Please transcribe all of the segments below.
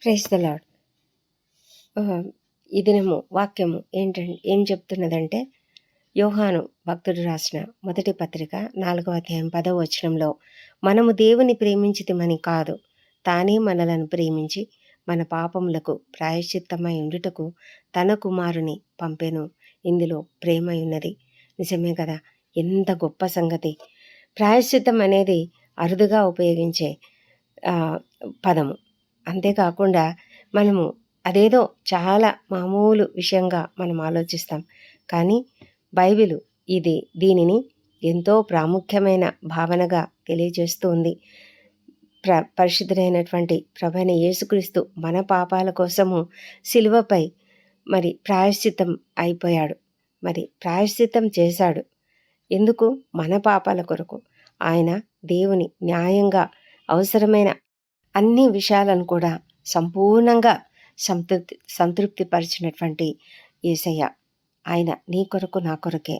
Praise the lord. ఈ దినము వాక్యము ఏం చెప్తున్నదంటే, యోహాను భక్తుడు రాసిన మొదటి పత్రిక 4వ అధ్యాయం 10వ వచనంలో, మనము దేవుని ప్రేమించితిమని కాదు, తానే మనలను ప్రేమించి మన పాపములకు ప్రాయశ్చిత్తమై ఉండుటకు తన కుమారుని పంపెను. ఇందులో ప్రేమ ఉన్నది. నిజమే కదా, ఎంత గొప్ప సంగతి. ప్రాయశ్చిత్తం అనేది అరుదుగా ఉపయోగించే పదము. అంతేకాకుండా మనము అదేదో చాలా మామూలు విషయంగా మనం ఆలోచిస్తాం. కానీ బైబిలు దీనిని ఎంతో ప్రాముఖ్యమైన భావనగా తెలియజేస్తూ ఉంది. పరిశుద్ధుడైనటువంటి ప్రభువైన యేసుక్రీస్తు మన పాపాల కోసము సిలువపై ప్రాయశ్చిత్తం అయిపోయాడు. ప్రాయశ్చిత్తం చేశాడు. ఎందుకు? మన పాపాల కొరకు. ఆయన దేవుని న్యాయంగా అవసరమైన అన్ని విషయాలను కూడా సంపూర్ణంగా సంతృప్తిపరిచినటువంటి యేసయ్య. ఆయన నీ కొరకు నా కొరకే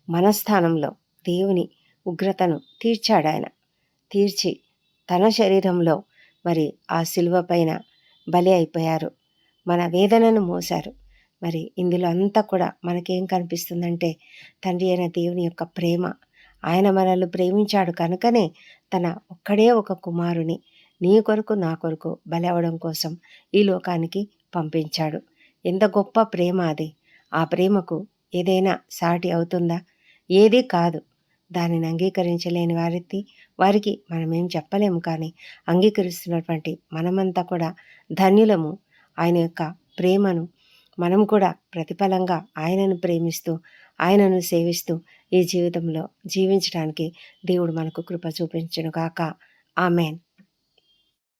మన స్థానంలో దేవుని ఉగ్రతను తీర్చాడు. ఆయన తీర్చి తన శరీరంలో ఆ శిలువ పైన బలి అయిపోయారు. మన వేదనను మోశారు. ఇందులో అంతా కూడా మనకేం కనిపిస్తుందంటే, తండ్రి అయిన దేవుని యొక్క ప్రేమ. ఆయన మనల్ని ప్రేమించాడు కనుకనే తన ఒక్కడే ఒక కుమారుని నీ కొరకు నా కొరకు బలి అవ్వడం కోసం ఈ లోకానికి పంపించాడు. ఎంత గొప్ప ప్రేమ అది. ఆ ప్రేమకు ఏదైనా సాటి అవుతుందా? ఏదీ కాదు. దానిని అంగీకరించలేని వారికి మనమేం చెప్పలేము. కానీ అంగీకరిస్తున్నటువంటి మనమంతా కూడా ధన్యులము. ఆయన యొక్క ప్రేమను మనం కూడా ప్రతిఫలంగా ఆయనను ప్రేమిస్తూ, ఆయనను సేవిస్తూ ఈ జీవితంలో జీవించడానికి దేవుడు మనకు కృప చూపించును గాక. ఆమేన్.